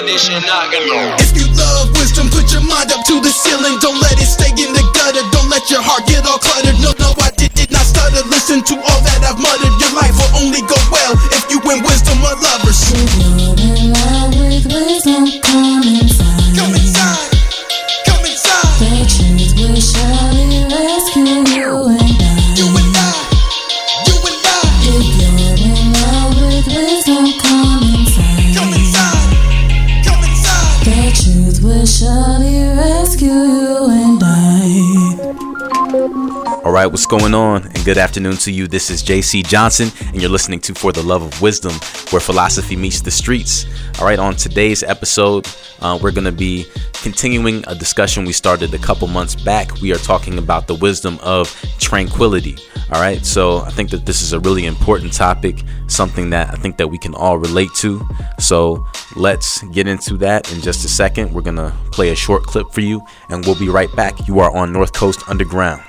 condition knocking on. If you love wisdom, put your mind up to the ceiling. Don't let it stay in the gutter. Don't let your heart get all cluttered. No, I did not stutter. Listen to all that I've muttered. Your life will only go well if you win wisdom or lovers. If you're in love with wisdom, come inside. Come inside. Come inside. The truth will surely rescue you and I. You and I. You and I. If you're in love with wisdom, come inside. Come inside. Come inside. The truth will surely rescue you and I. All right, what's going on? And good afternoon to you. This is JC Johnson, and you're listening to For the Love of Wisdom, where philosophy meets the streets. All right, on today's episode, we're going to be continuing a discussion we started a couple months back. We are talking about the wisdom of tranquility. All right, so I think that this is a really important topic, something that I think that we can all relate to. So let's get into that in just a second. We're going to play a short clip for you, and we'll be right back. You are on North Coast Underground.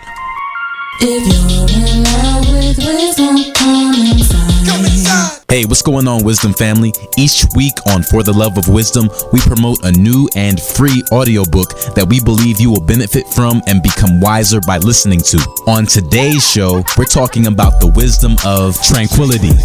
If you're in love with wisdom, come inside. Come inside. Hey, what's going on, Wisdom family? Each week on For the Love of Wisdom, we promote a new and free audiobook that we believe you will benefit from and become wiser by listening to. On today's show, we're talking about the wisdom of tranquility.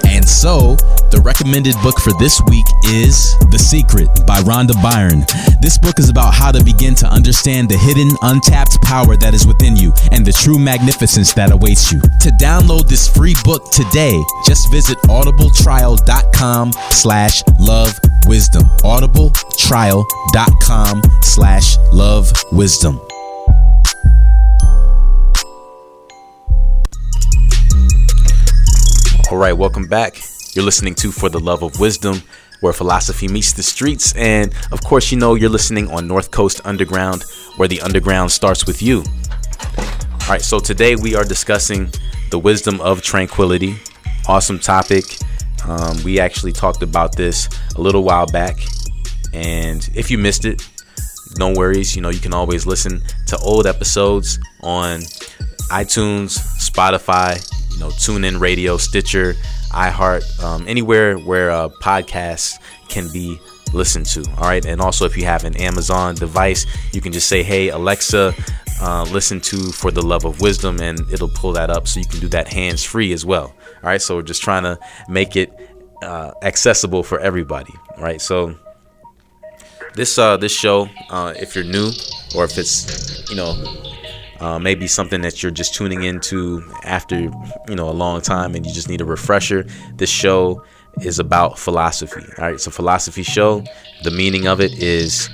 And so, the recommended book for this week is The Secret by Rhonda Byrne. This book is about how to begin to understand the hidden, untapped power that is within you and the true magnificence that awaits you. To download this free book today, just visit audibletrial.com/lovewisdom. audibletrial.com/lovewisdom. All right, welcome back. You're listening to For the Love of Wisdom, where philosophy meets the streets. And of course, you know you're listening on North Coast Underground, where the underground starts with you. All right, so today we are discussing the wisdom of tranquility. Awesome topic. We actually talked about this a little while back. And if you missed it, no worries. You know, you can always listen to old episodes on iTunes, Spotify, TuneIn Radio, Stitcher, iHeart, anywhere where podcasts can be listened to. All right. And also, if you have an Amazon device, you can just say, hey, Alexa, listen to For the Love of Wisdom, and it'll pull that up. So you can do that hands free as well. All right. So we're just trying to make it accessible for everybody. All right. So this show, if you're new, or if it's, maybe something that you're just tuning into after, a long time and you just need a refresher, this show is about philosophy. All right. It's a philosophy show. The meaning of it is,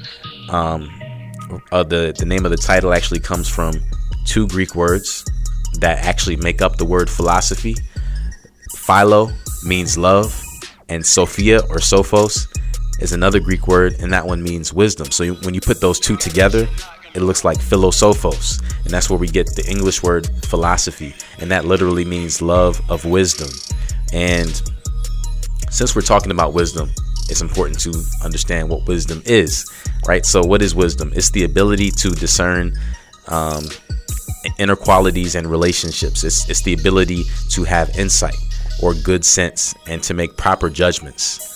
the name of the title actually comes from two Greek words that actually make up the word philosophy. Philo means love, and Sophia or Sophos is another Greek word, and that one means wisdom. So when you put those two together, it looks like philosophos, and that's where we get the English word philosophy, and that literally means love of wisdom. And since we're talking about wisdom, it's important to understand what wisdom is, right? So what is wisdom? It's the ability to discern inner qualities and relationships. It's the ability to have insight or good sense and to make proper judgments.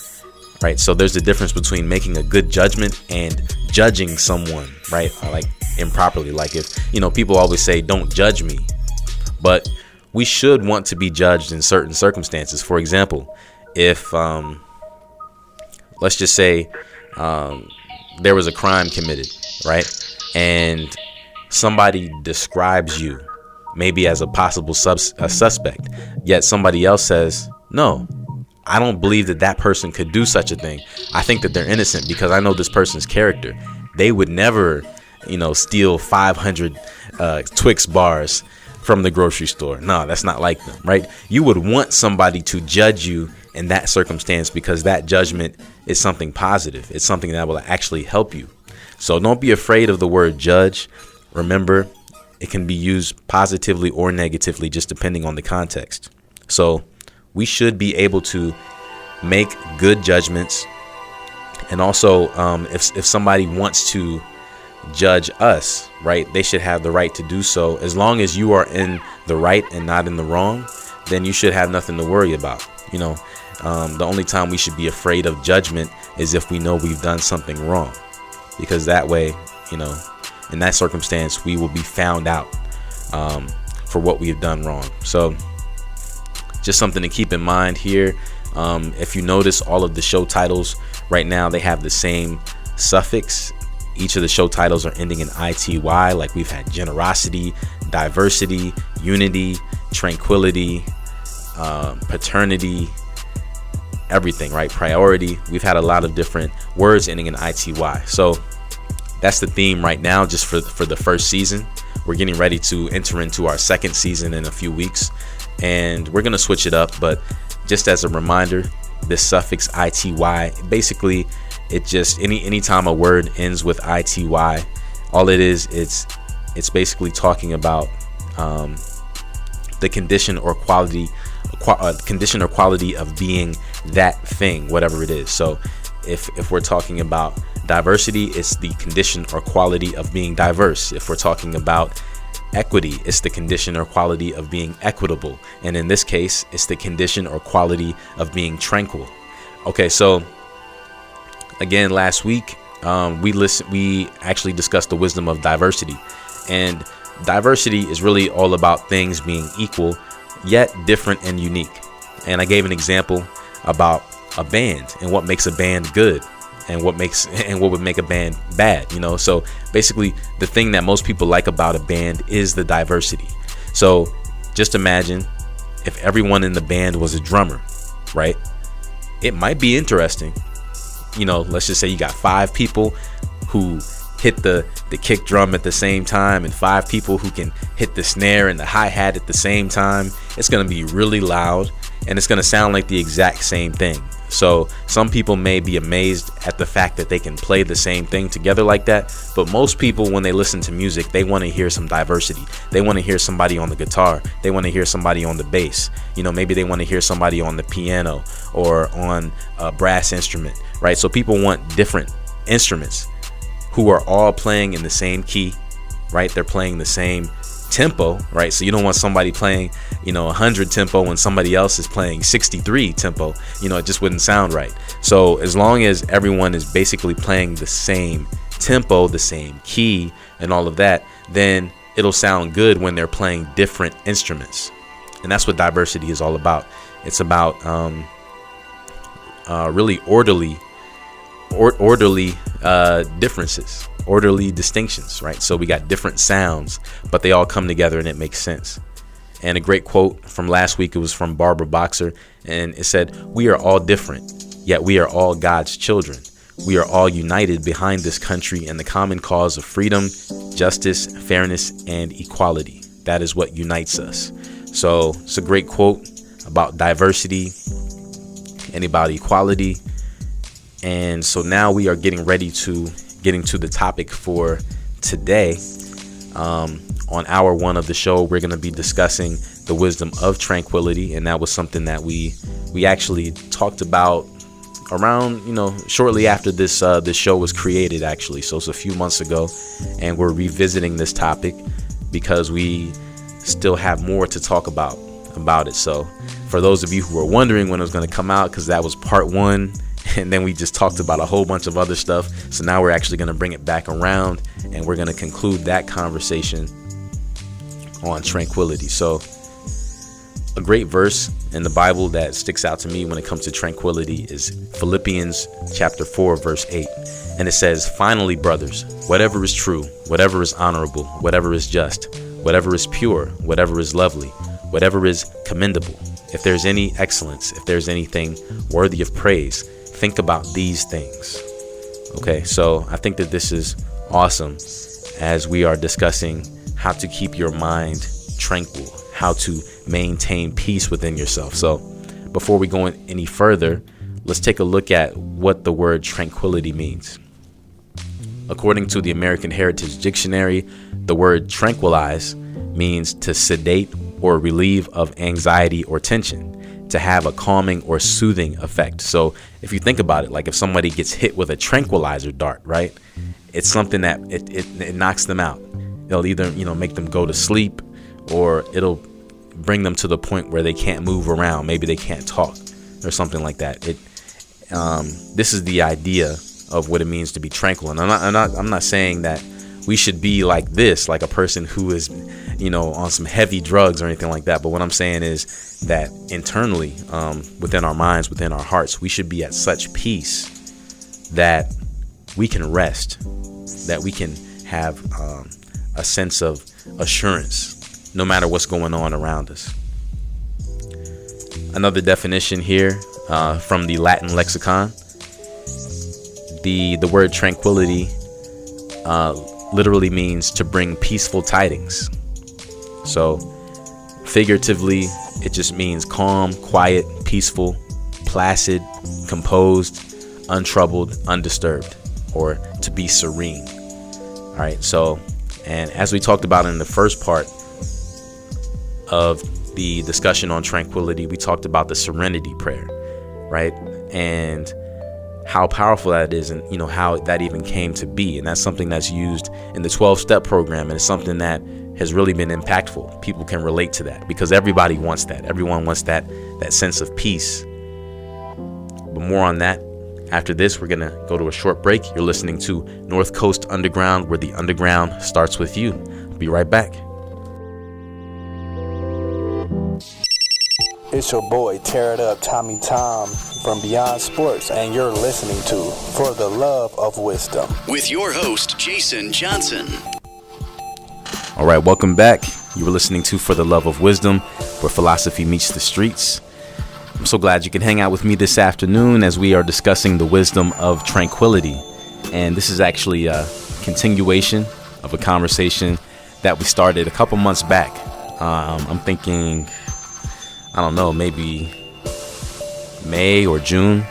Right. So there's a difference between making a good judgment and judging someone, right? Like improperly. Like if, people always say, don't judge me. But we should want to be judged in certain circumstances. For example, if let's just say there was a crime committed, right? And somebody describes you maybe as a possible suspect, yet somebody else says, no, I don't believe that person could do such a thing. I think that they're innocent because I know this person's character. They would never, steal 500 Twix bars from the grocery store. No, that's not like them, right? You would want somebody to judge you in that circumstance because that judgment is something positive. It's something that will actually help you. So don't be afraid of the word judge. Remember, it can be used positively or negatively, just depending on the context. So we should be able to make good judgments. And also, if somebody wants to judge us, right, they should have the right to do so. As long as you are in the right and not in the wrong, then you should have nothing to worry about. The only time we should be afraid of judgment is if we know we've done something wrong, because that way, in that circumstance, we will be found out for what we have done wrong. So just something to keep in mind here. If you notice, all of the show titles right now, they have the same suffix. Each of the show titles are ending in ity, like we've had generosity, diversity, unity, tranquility, paternity, everything, right? Priority. We've had a lot of different words ending in ity. So that's the theme right now, just for the first season. We're getting ready to enter into our second season in a few weeks, and we're going to switch it up. But just as a reminder, this suffix ity, basically, it just anytime a word ends with ity, all it is, it's basically talking about the condition or quality of being that thing, whatever it is. So if we're talking about diversity, it's the condition or quality of being diverse. If we're talking about equity, it's the condition or quality of being equitable. And in this case, it's the condition or quality of being tranquil. Okay, so again, last week we actually discussed the wisdom of diversity. And diversity is really all about things being equal, yet different and unique. And I gave an example about a band and what makes a band good and what would make a band bad. So basically, the thing that most people like about a band is the diversity. So just imagine if everyone in the band was a drummer, right? It might be interesting. Let's just say you got 5 people who hit the kick drum at the same time and 5 people who can hit the snare and the hi-hat at the same time. It's going to be really loud and it's going to sound like the exact same thing. So some people may be amazed at the fact that they can play the same thing together like that. But most people, when they listen to music, they want to hear some diversity. They want to hear somebody on the guitar. They want to hear somebody on the bass. Maybe they want to hear somebody on the piano or on a brass instrument, right? So people want different instruments who are all playing in the same key, right? They're playing the same tempo, right? So you don't want somebody playing 100 tempo when somebody else is playing 63 tempo. It just wouldn't sound right. So as long as everyone is basically playing the same tempo, the same key, and all of that, then it'll sound good when they're playing different instruments. And that's what diversity is all about. It's about really orderly differences, orderly distinctions, right? So we got different sounds, but they all come together and it makes sense. And a great quote from last week, it was from Barbara Boxer, and it said, "We are all different, yet we are all God's children. We are all united behind this country and the common cause of freedom, justice, fairness, and equality. That is what unites us." So it's a great quote about diversity and about equality. And so now we are getting ready to get into the topic for today. On hour 1 of the show, we're going to be discussing the wisdom of tranquility. And that was something that we actually talked about around, shortly after this show was created, actually. So it's a few months ago. And we're revisiting this topic because we still have more to talk about it. So for those of you who are wondering when it was going to come out, because that was part 1. And then we just talked about a whole bunch of other stuff. So now we're actually going to bring it back around and we're going to conclude that conversation on tranquility. So a great verse in the Bible that sticks out to me when it comes to tranquility is Philippians chapter 4, verse 8. And it says, "Finally, brothers, whatever is true, whatever is honorable, whatever is just, whatever is pure, whatever is lovely, whatever is commendable, if there's any excellence, if there's anything worthy of praise, think about these things." Okay, so I think that this is awesome as we are discussing how to keep your mind tranquil, how to maintain peace within yourself. So before we go any further, let's take a look at what the word tranquility means. According to the American Heritage Dictionary, the word tranquilize means to sedate or relieve of anxiety or tension, to have a calming or soothing effect. So if you think about it, like if somebody gets hit with a tranquilizer dart, right? It's something that it knocks them out. It'll either, make them go to sleep, or it'll bring them to the point where they can't move around. Maybe they can't talk. or something like that. This is the idea of what it means to be tranquil. And I'm not saying that we should be like this, like a person who is, on some heavy drugs or anything like that. But what I'm saying is that internally, within our minds, within our hearts, we should be at such peace that we can rest, that we can have a sense of assurance no matter what's going on around us. Another definition here from the Latin lexicon. The word tranquility literally means to bring peaceful tidings. So figuratively, it just means calm, quiet, peaceful, placid, composed, untroubled, undisturbed, or to be serene. All right. So, and as we talked about in the first part of the discussion on tranquility, we talked about the serenity prayer, right? And how powerful that is, and how that even came to be. And that's something that's used in the 12-step program, and it's something that has really been impactful. People can relate to that because everybody wants that. Everyone wants that sense of peace. But more on that after this. We're gonna go to a short break. You're listening to North Coast Underground, where the underground starts with you. I'll be right back. It's your boy, Tear It Up, Tommy Tom from Beyond Sports, and you're listening to For the Love of Wisdom with your host, Jason Johnson. All right, welcome back. You were listening to For the Love of Wisdom, where philosophy meets the streets. I'm so glad you can hang out with me this afternoon as we are discussing the wisdom of tranquility. And this is actually a continuation of a conversation that we started a couple months back. I'm thinking, I don't know, maybe May or June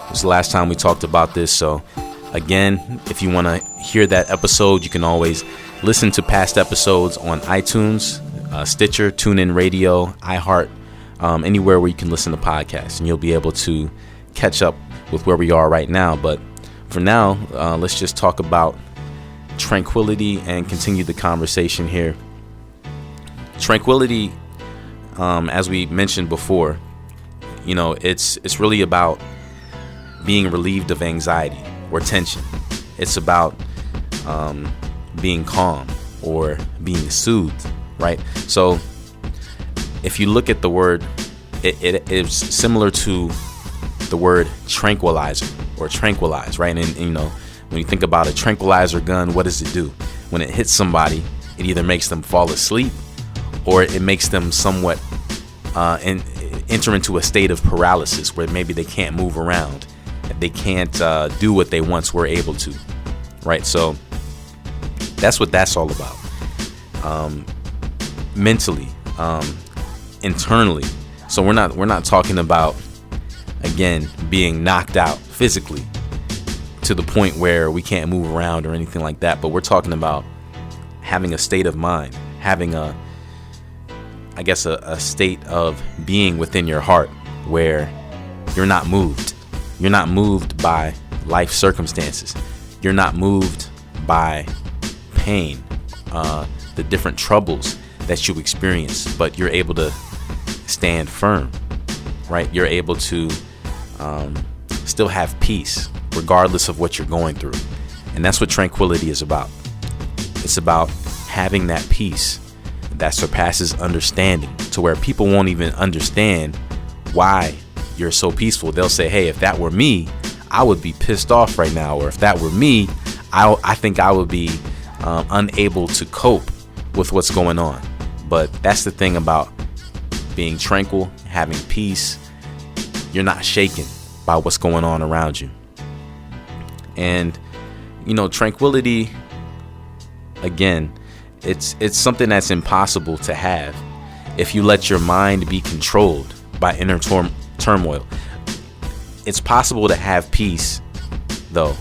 was the last time we talked about this. So again, if you want to hear that episode, you can always listen to past episodes on iTunes, Stitcher, TuneIn Radio, iHeart, anywhere where you can listen to podcasts, and you'll be able to catch up with where we are right now. But for now, let's just talk about tranquility and continue the conversation here. Tranquility, as we mentioned before, it's really about being relieved of anxiety or tension. It's about being calm or being soothed, right? So if you look at the word, it is similar to the word tranquilizer or tranquilize, right? And when you think about a tranquilizer gun, what does it do? When it hits somebody, it either makes them fall asleep or it makes them somewhat enter into a state of paralysis where maybe they can't move around, they can't do what they once were able to, right? So that's what that's all about, mentally, internally. So we're not talking about, again, being knocked out physically to the point where we can't move around or anything like that, but we're talking about having a state of mind, having a state of being within your heart where you're not moved. You're not moved by life circumstances. You're not moved by pain, the different troubles that you experience, but you're able to stand firm, right? You're able to still have peace regardless of what you're going through. And that's what tranquility is about. It's about having that peace that surpasses understanding, to where people won't even understand why you're so peaceful. They'll say, hey, if that were me, I would be pissed off right now. Or if that were me, I think I would be unable to cope with what's going on. But that's the thing about being tranquil, having peace. You're not shaken by what's going on around you. And, tranquility, again, it's something that's impossible to have if you let your mind be controlled by inner turmoil. It's possible to have peace, though,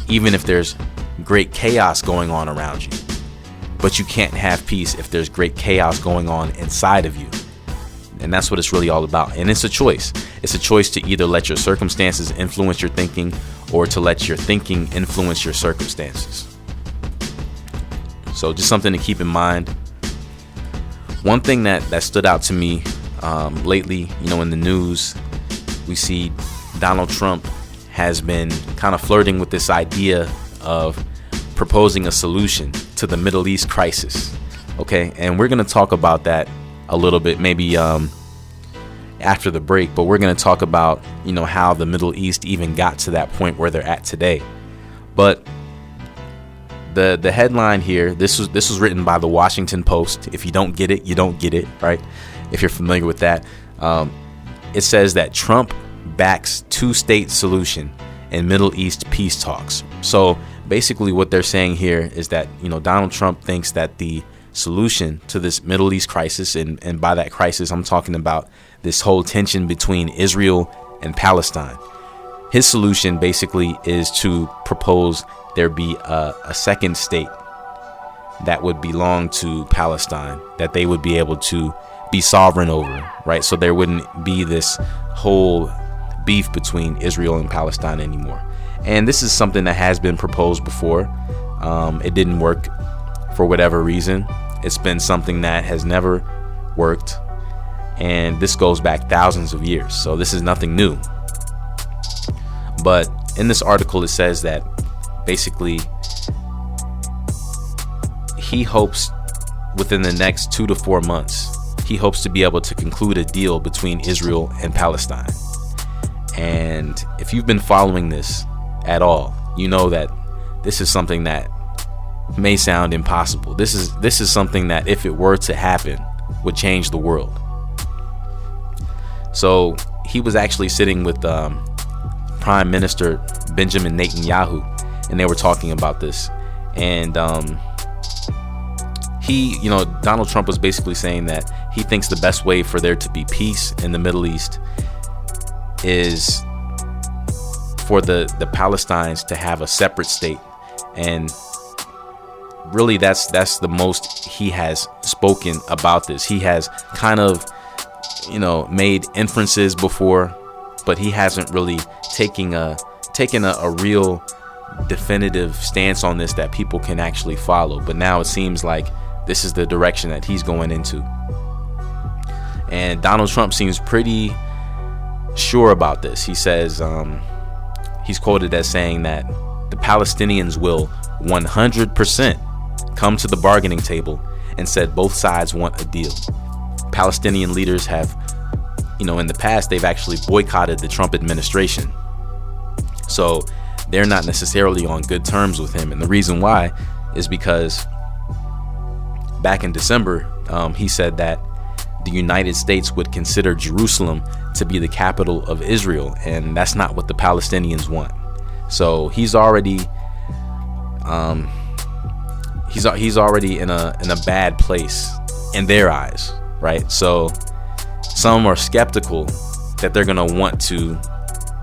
even if there's great chaos going on around you. But you can't have peace if there's great chaos going on inside of you. And that's what it's really all about. And it's a choice. It's a choice to either let your circumstances influence your thinking, or to let your thinking influence your circumstances. So just something to keep in mind. One thing that stood out to me lately, in the news, we see Donald Trump has been kind of flirting with this idea of proposing a solution to the Middle East crisis. Okay, and we're going to talk about that a little bit, maybe after the break, but we're going to talk about, how the Middle East even got to that point where they're at today. But the headline here, this was written by the Washington Post. If you don't get it, you don't get it, right? If you're familiar with that, it says that Trump backs two-state solution in Middle East peace talks. So basically what they're saying here is that, Donald Trump thinks that the solution to this Middle East crisis, and by that crisis, I'm talking about this whole tension between Israel and Palestine. His solution basically is to propose there be a second state that would belong to Palestine, that they would be able to be sovereign over, right? So there wouldn't be this whole beef between Israel and Palestine anymore. And this is something that has been proposed before. It didn't work for whatever reason. It's been something that has never worked. And this goes back thousands of years. So this is nothing new. But in this article, it says that basically he hopes within the next 2 to 4 months, he hopes to be able to conclude a deal between Israel and Palestine. And if you've been following this at all, you know that this is something that may sound impossible. This is something that, if it were to happen, would change the world. So he was actually sitting with Prime Minister Benjamin Netanyahu, and they were talking about this. And Donald Trump was basically saying that he thinks the best way for there to be peace in the Middle East is for the Palestinians to have a separate state. And really that's the most he has spoken about this. He has kind of made inferences before, but he hasn't really taken a real definitive stance on this that people can actually follow. But now it seems like this is the direction that he's going into. And Donald Trump seems pretty sure about this. He says, he's quoted as saying that the Palestinians will 100% come to the bargaining table, and said both sides want a deal. Palestinian leaders have, in the past, they've actually boycotted the Trump administration. So they're not necessarily on good terms with him. And the reason why is because back in December, he said that the United States would consider Jerusalem to be the capital of Israel, and that's not what the Palestinians want. So he's already he's already in a bad place in their eyes, right? So some are skeptical that they're gonna want to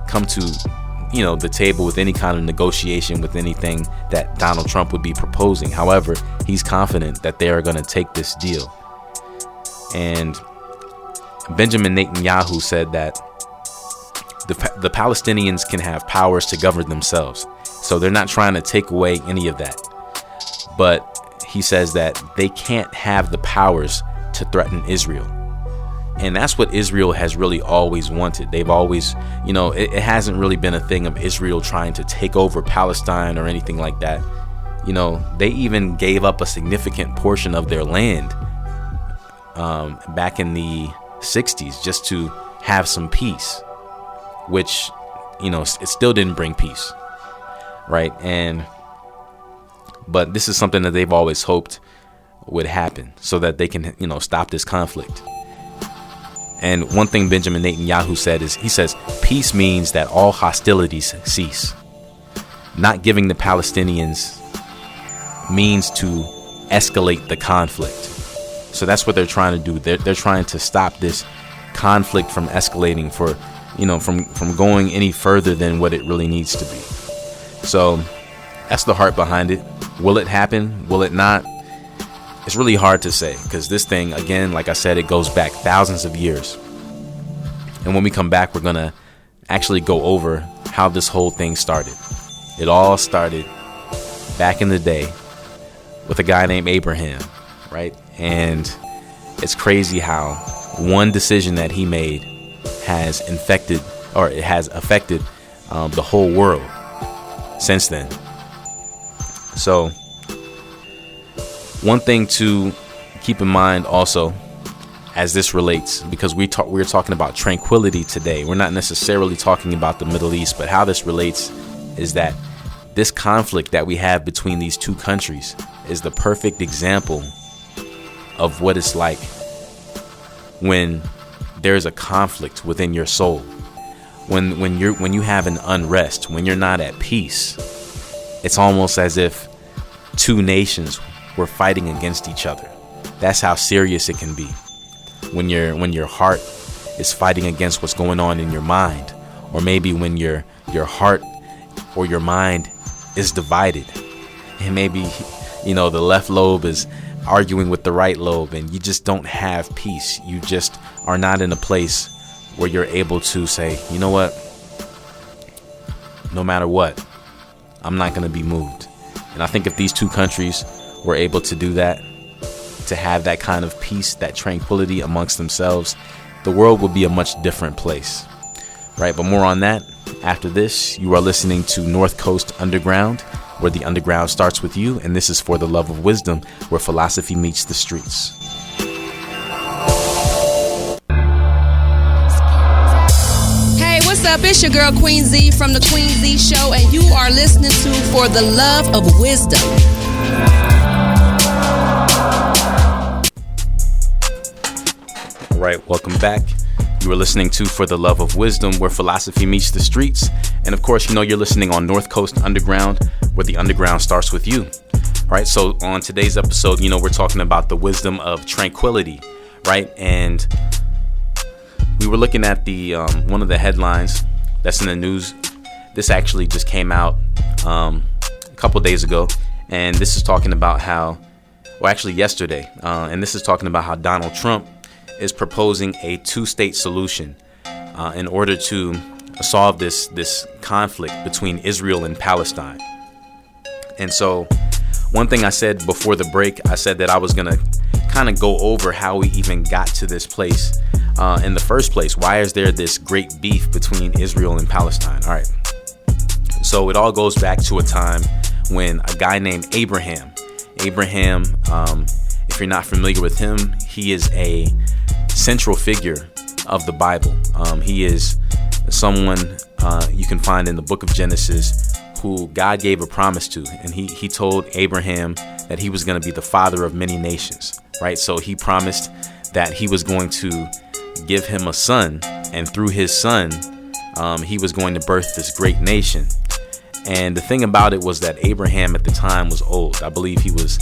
come to the table with any kind of negotiation with anything that Donald Trump would be proposing. However, he's confident that they are going to take this deal. And Benjamin Netanyahu said that the Palestinians can have powers to govern themselves. So they're not trying to take away any of that. But he says that they can't have the powers to threaten Israel. And that's what Israel has really always wanted. They've always, it hasn't really been a thing of Israel trying to take over Palestine or anything like that. They even gave up a significant portion of their land back in the 60s just to have some peace, which, it still didn't bring peace. Right. But this is something that they've always hoped would happen so that they can, stop this conflict. And one thing Benjamin Netanyahu said is, he says, peace means that all hostilities cease. Not giving the Palestinians means to escalate the conflict. So that's what they're trying to do. They're trying to stop this conflict from escalating, from going any further than what it really needs to be. So that's the heart behind it. Will it happen? Will it not? It's really hard to say, because this thing, again, like I said, it goes back thousands of years. And when we come back, we're going to actually go over how this whole thing started. It all started back in the day with a guy named Abraham, right? And it's crazy how one decision that he made has infected or it has affected the whole world since then. So one thing to keep in mind also as this relates, because we're talking about tranquility today. We're not necessarily talking about the Middle East, but how this relates is that this conflict that we have between these two countries is the perfect example of what it's like when there's a conflict within your soul. When you have an unrest, when you're not at peace, it's almost as if two nations were fighting against each other. That's how serious it can be. When your heart is fighting against what's going on in your mind, or maybe when your heart or your mind is divided, and maybe the left lobe is arguing with the right lobe, and you just don't have peace. You just are not in a place where you're able to say, you know what, no matter what, I'm not going to be moved. And I think if these two countries were able to do that, to have that kind of peace, that tranquility amongst themselves, the world would be a much different place, right? But more on that after this. You are listening to North Coast Underground, where the underground starts with you, and this is For the Love of Wisdom, where philosophy meets the streets. Hey, what's up? It's your girl Queen Z from the Queen Z Show, and you are listening to For the Love of Wisdom. All right, welcome back. You are listening to For the Love of Wisdom, where philosophy meets the streets. And of course, you're listening on North Coast Underground, where the underground starts with you. All right, so on today's episode, we're talking about the wisdom of tranquility, right? And we were looking at the one of the headlines that's in the news. This actually just came out a couple days ago, and this is talking about how, well, actually yesterday, and this is talking about how Donald Trump is proposing a two-state solution in order to solve this conflict between Israel and Palestine. And so one thing I said before the break, I said that I was going to kind of go over how we even got to this place in the first place. Why is there this great beef between Israel and Palestine? All right. So it all goes back to a time when a guy named Abraham, if you're not familiar with him, he is a central figure of the Bible. He is someone you can find in the book of Genesis who God gave a promise to, and he told Abraham that he was going to be the father of many nations, right? So he promised that he was going to give him a son, and through his son he was going to birth this great nation. And the thing about it was that Abraham at the time was old. I believe he was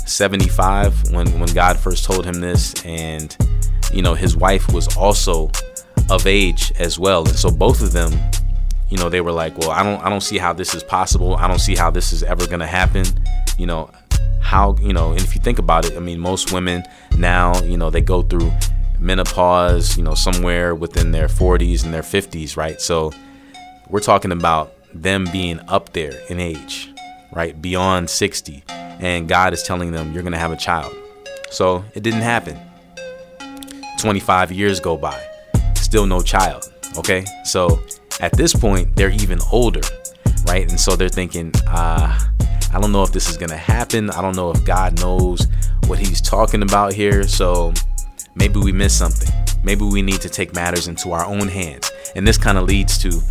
75 when God first told him this, and his wife was also of age as well. And so both of them, they were like, well, I don't see how this is possible. I don't see how this is ever going to happen. And if you think about it, I mean, most women now, they go through menopause, somewhere within their 40s and their 50s, right? So we're talking about them being up there in age, right? Beyond 60. And God is telling them, you're going to have a child. So it didn't happen. 25 years go by, still no child. Okay. So at this point, they're even older, right? And so they're thinking, I don't know if this is going to happen. I don't know if God knows what he's talking about here. So maybe we missed something. Maybe we need to take matters into our own hands. And this kind of leads to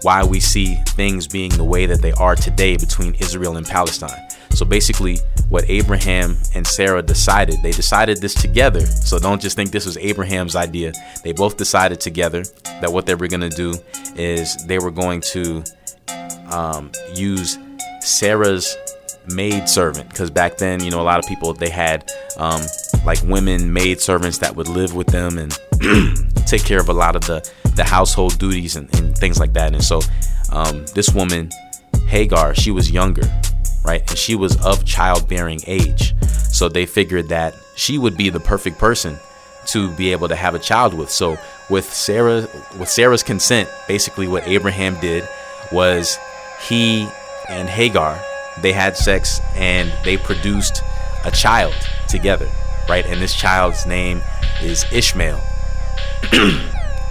why we see things being the way that they are today between Israel and Palestine. So basically what Abraham and Sarah decided, they decided this together. So don't just think this was Abraham's idea. They both decided together that what they were going to do is they were going to use Sarah's maid servant, because back then, a lot of people, they had like women maid servants that would live with them and take care of a lot of the household duties and things like that. And so this woman, Hagar, she was younger, right? And she was of childbearing age. So they figured that she would be the perfect person to be able to have a child with. So with Sarah's consent, basically what Abraham did was he and Hagar, they had sex and they produced a child together, right? And this child's name is Ishmael.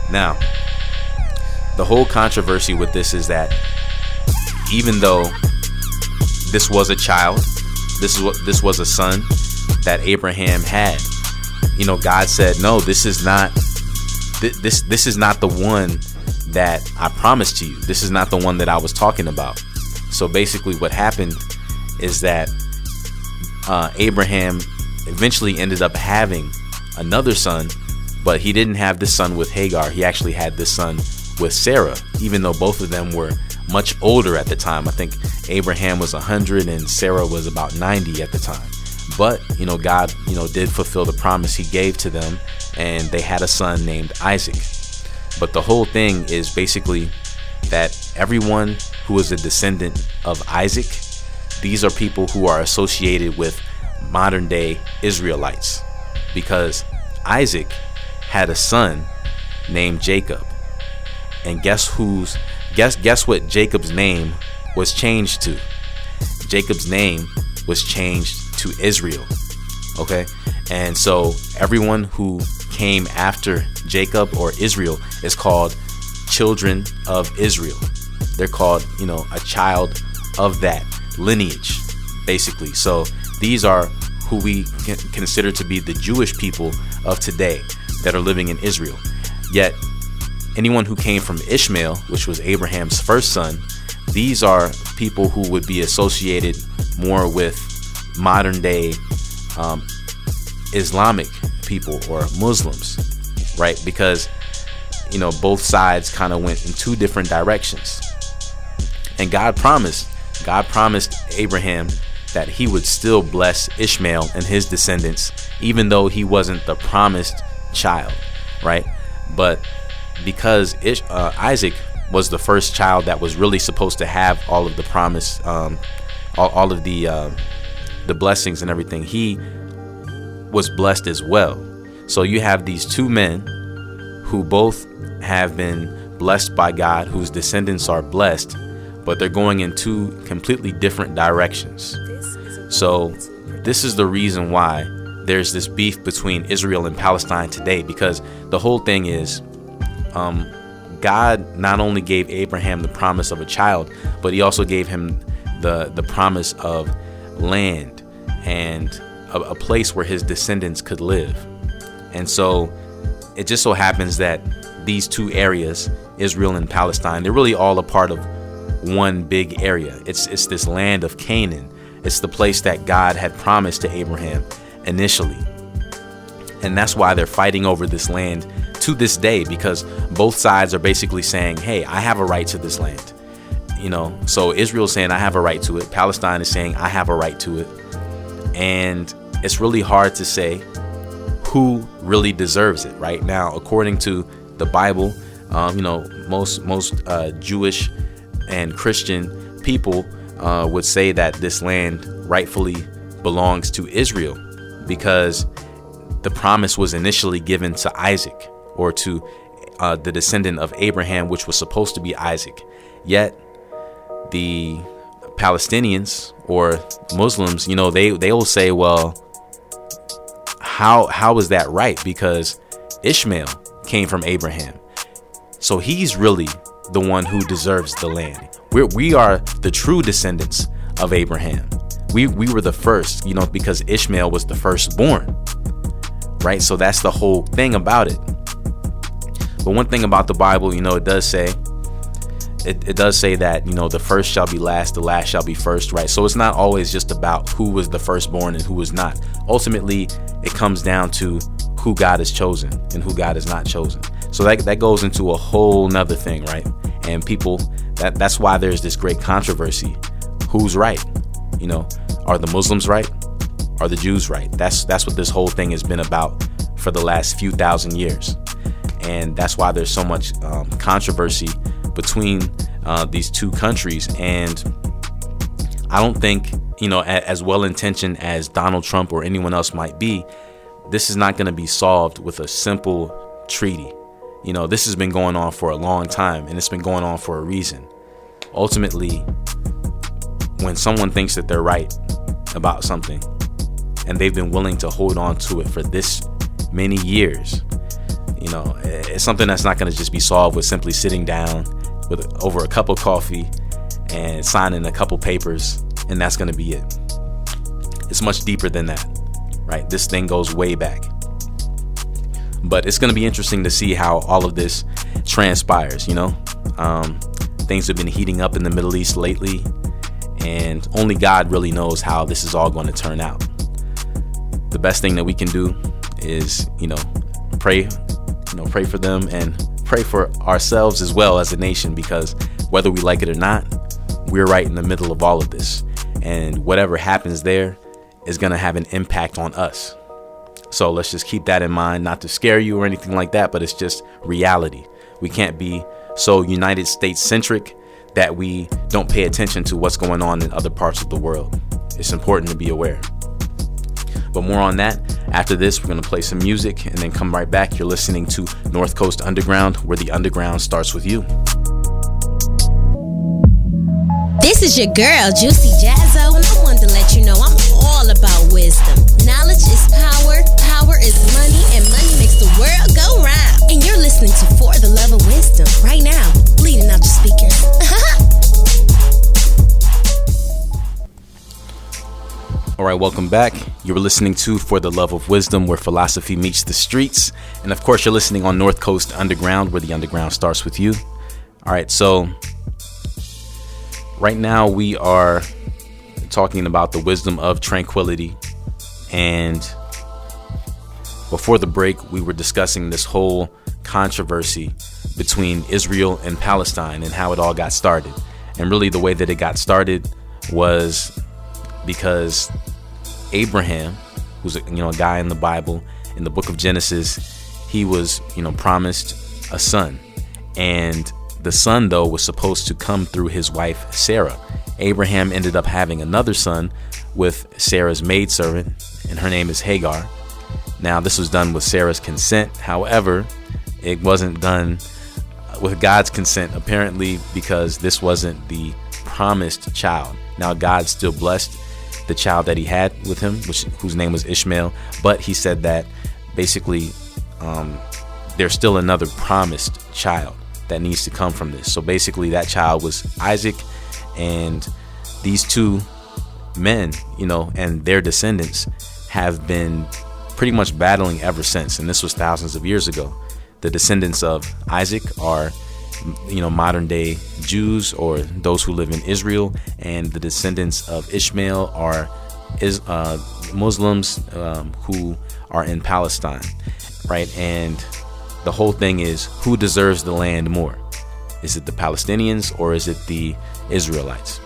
Now, the whole controversy with this is that even though this was a child, this was a son that Abraham had, God said, no, this is not the one that I promised to you. This is not the one that I was talking about. So basically what happened is that Abraham eventually ended up having another son, but he didn't have this son with Hagar. He actually had this son with Sarah, even though both of them were much older at the time. I think Abraham was 100 and Sarah was about 90 at the time. But, God, did fulfill the promise he gave to them, and they had a son named Isaac. But the whole thing is basically that everyone who is a descendant of Isaac, these are people who are associated with modern day Israelites, because Isaac had a son named Jacob. And guess what Jacob's name was changed to? Jacob's name was changed to Israel. Okay? And so everyone who came after Jacob or Israel is called children of Israel. They're called, a child of that lineage, basically. So these are who we consider to be the Jewish people of today that are living in Israel. Yet anyone who came from Ishmael, which was Abraham's first son, these are people who would be associated more with modern day Islamic people or Muslims, right? Because, both sides kind of went in two different directions. And God promised Abraham that he would still bless Ishmael and his descendants, even though he wasn't the promised child, right? But because Isaac was the first child that was really supposed to have all of the promise, all of the blessings and everything, he was blessed as well. So you have these two men who both have been blessed by God, whose descendants are blessed, but they're going in two completely different directions. So this is the reason why there's this beef between Israel and Palestine today, because the whole thing is God not only gave Abraham the promise of a child, but he also gave him the promise of land and a place where his descendants could live. And so it just so happens that these two areas, Israel and Palestine, they're really all a part of one big area. It's this land of Canaan. It's the place that God had promised to Abraham initially. And that's why they're fighting over this land to this day, because both sides are basically saying, hey, I have a right to this land. So Israel's saying I have a right to it. Palestine is saying I have a right to it. And it's really hard to say who really deserves it right now. According to the Bible, most Jewish and Christian people would say that this land rightfully belongs to Israel, because the promise was initially given to Isaac, or to the descendant of Abraham, which was supposed to be Isaac. Yet the Palestinians or Muslims, they will say, well, how is that right? Because Ishmael came from Abraham, so he's really the one who deserves the land. We are the true descendants of Abraham. We were the first, because Ishmael was the firstborn, right? So that's the whole thing about it. But one thing about the Bible, it does say that, the first shall be last, the last shall be first, right? So it's not always just about who was the firstborn and who was not. Ultimately, it comes down to who God has chosen and who God has not chosen. So that goes into a whole nother thing, right? And people, that's why there's this great controversy. Who's right? Are the Muslims right? Are the Jews right? That's what this whole thing has been about for the last few thousand years. And that's why there's so much controversy between these two countries. And I don't think, as well-intentioned as Donald Trump or anyone else might be, this is not going to be solved with a simple treaty. This has been going on for a long time, and it's been going on for a reason. Ultimately, when someone thinks that they're right about something, and they've been willing to hold on to it for this many years, It's something that's not going to just be solved with simply sitting down with over a cup of coffee and signing a couple papers, and that's going to be it. It's much deeper than that, right? This thing goes way back. But it's going to be interesting to see how all of this transpires. Things have been heating up in the Middle East lately, and only God really knows how this is all going to turn out. The best thing that we can do is, pray for them and pray for ourselves as well as a nation, because whether we like it or not, we're right in the middle of all of this, and whatever happens there is going to have an impact on us. So let's just keep that in mind, not to scare you or anything like that, but it's just reality. We can't be so United States centric that we don't pay attention to what's going on in other parts of the world. It's important to be aware. But more on that after this. We're going to play some music and then come right back. You're listening to North Coast Underground, where the underground starts with you. This is your girl, Juicy Jazzo, and I wanted to let you know I'm all about wisdom. Knowledge is power, power is money, and money makes the world go round. And you're listening to For the Love of Wisdom right now, bleeding out your speakers. All right, welcome back. You were listening to For the Love of Wisdom, where philosophy meets the streets. And of course, you're listening on North Coast Underground, where the underground starts with you. All right, so right now we are talking about the wisdom of tranquility. And before the break, we were discussing this whole controversy between Israel and Palestine and how it all got started. And really the way that it got started was because Abraham, who's a guy in the Bible, in the book of Genesis, he was promised a son, and the son though was supposed to come through his wife Sarah. Abraham ended up having another son with Sarah's maidservant, and her name is Hagar. Now this was done with Sarah's consent. However, it wasn't done with God's consent, apparently, because this wasn't the promised child. Now God still blessed the child that he had with him, whose name was Ishmael, but he said that basically there's still another promised child that needs to come from this. So basically that child was Isaac, and these two men, and their descendants have been pretty much battling ever since, and this was thousands of years ago. The descendants of Isaac are modern day Jews, or those who live in Israel, and the descendants of Ishmael are Muslims who are in Palestine, right? And the whole thing is, who deserves the land more? Is it the Palestinians or is it the Israelites?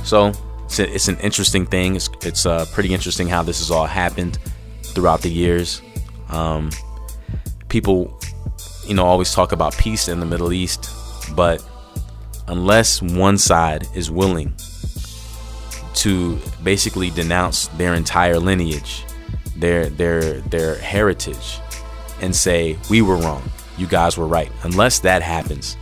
So it's an interesting thing. It's pretty interesting how this has all happened throughout the years. People always talk about peace in the Middle East, but unless one side is willing to basically denounce their entire lineage, their heritage, and say, we were wrong, you guys were right, unless that happens,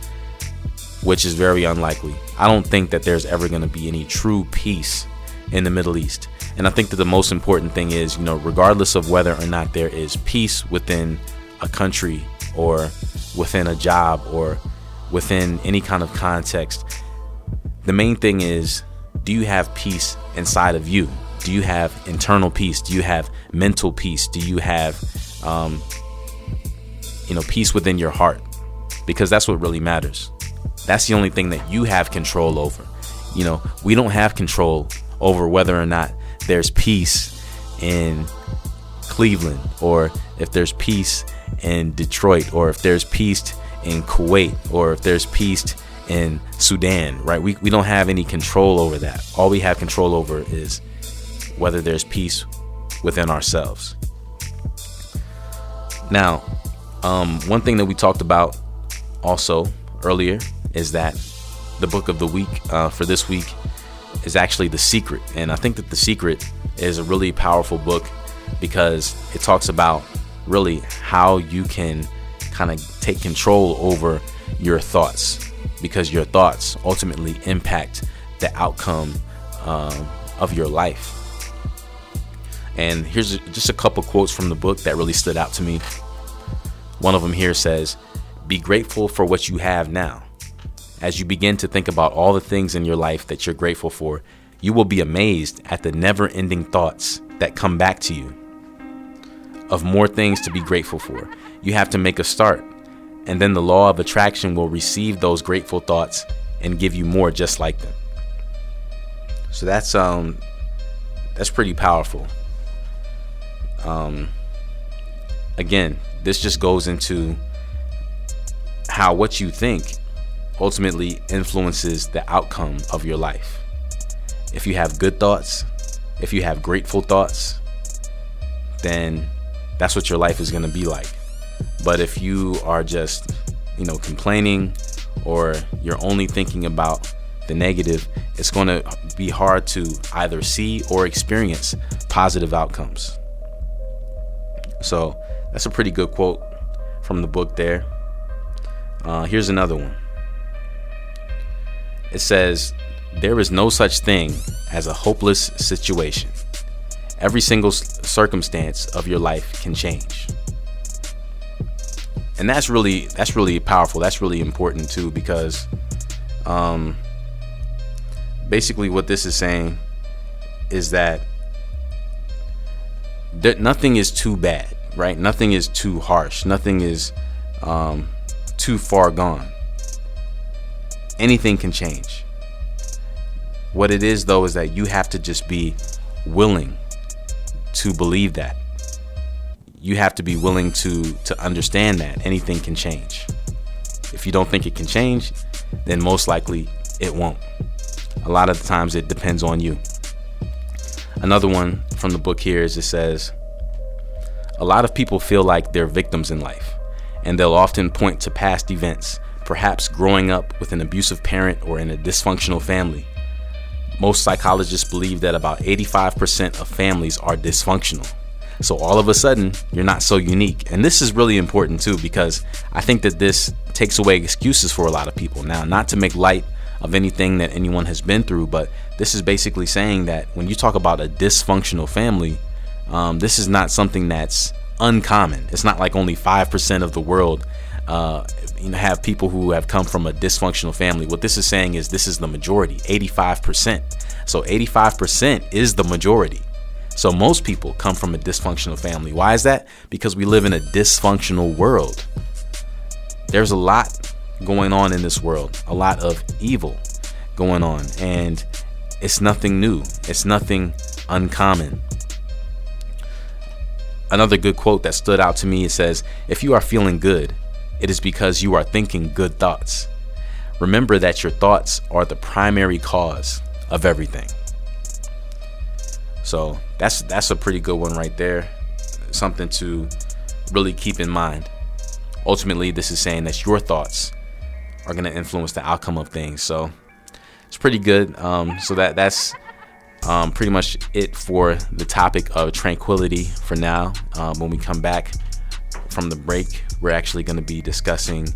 which is very unlikely, I don't think that there's ever going to be any true peace in the Middle East. And I think that the most important thing is, regardless of whether or not there is peace within a country or within a job or within any kind of context, the main thing is, do you have peace inside of you? Do you have internal peace? Do you have mental peace? Do you have peace within your heart? Because that's what really matters. That's the only thing that you have control over. We don't have control over whether or not there's peace in Cleveland, or if there's peace in Detroit, or if there's peace in Kuwait, or if there's peace in Sudan, right? We don't have any control over that. All we have control over is whether there's peace within ourselves. Now, one thing that we talked about also earlier is that the book of the week for this week is actually The Secret. And I think that The Secret is a really powerful book because it talks about really how you can kind of take control over your thoughts, because your thoughts ultimately impact the outcome of your life. And here's just a couple quotes from the book that really stood out to me. One of them here says, be grateful for what you have now. As you begin to think about all the things in your life that you're grateful for, you will be amazed at the never-ending thoughts that come back to you of more things to be grateful for. You have to make a start, and then the law of attraction will receive those grateful thoughts and give you more just like them. So that's pretty powerful. Again, this just goes into how what you think ultimately influences the outcome of your life. If you have good thoughts, if you have grateful thoughts, then that's what your life is going to be like. But if you are just, complaining, or you're only thinking about the negative, it's going to be hard to either see or experience positive outcomes. So that's a pretty good quote from the book there. Here's another one. It says, there is no such thing as a hopeless situation. Every single circumstance of your life can change. And that's really powerful. That's really important too, because basically what this is saying is that nothing is too bad, right? Nothing is too harsh. Nothing is too far gone. Anything can change. What it is, though, is that you have to just be willing to believe that. You have to be willing to understand that anything can change. If you don't think it can change, then most likely it won't. A lot of the times it depends on you. Another one from the book here is, it says, a lot of people feel like they're victims in life, and they'll often point to past events, perhaps growing up with an abusive parent or in a dysfunctional family. Most psychologists believe that about 85% of families are dysfunctional. So all of a sudden, you're not so unique. And this is really important too, because I think that this takes away excuses for a lot of people. Now, not to make light of anything that anyone has been through, but this is basically saying that when you talk about a dysfunctional family, this is not something that's uncommon. It's not like only 5% of the world have people who have come from a dysfunctional family. What this is saying is this is the majority, 85%. So 85% is the majority. So most people come from a dysfunctional family. Why is that? Because we live in a dysfunctional world. There's a lot going on in this world, a lot of evil going on, and it's nothing new. It's nothing uncommon. Another good quote that stood out to me, it says, if you are feeling good, it is because you are thinking good thoughts. Remember that your thoughts are the primary cause of everything. So that's a pretty good one right there. Something to really keep in mind. Ultimately, this is saying that your thoughts are going to influence the outcome of things. So it's pretty good. So that's pretty much it for the topic of tranquility for now. When we come back from the break, we're actually going to be discussing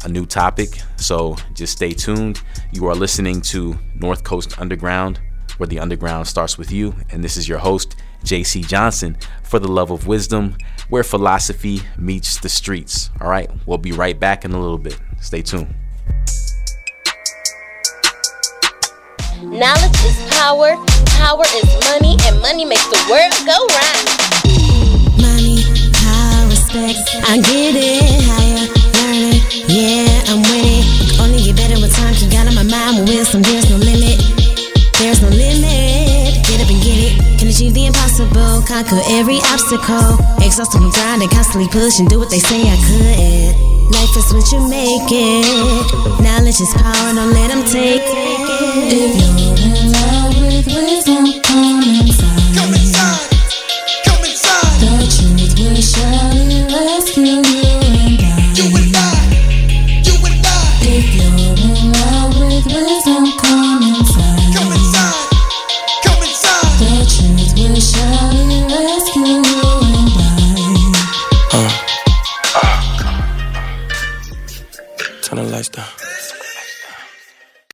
a new topic. So just stay tuned. You are listening to North Coast Underground, where the underground starts with you. And this is your host, JC Johnson, for the love of wisdom, where philosophy meets the streets. All right, we'll be right back in a little bit. Stay tuned. Knowledge is power, power is money, and money makes the world go round. Money, power, respect, I get it. Higher, learning, yeah, I'm with it. Only get better with time, keep got on my mind with wisdom. There's no limit, there's no limit. Get up and get it, can achieve the impossible, conquer every obstacle. Exhausted from grinding, constantly pushing, do what they say I could. Life is what you make it. Knowledge is power, don't let them take it. If you're in love with wisdom, come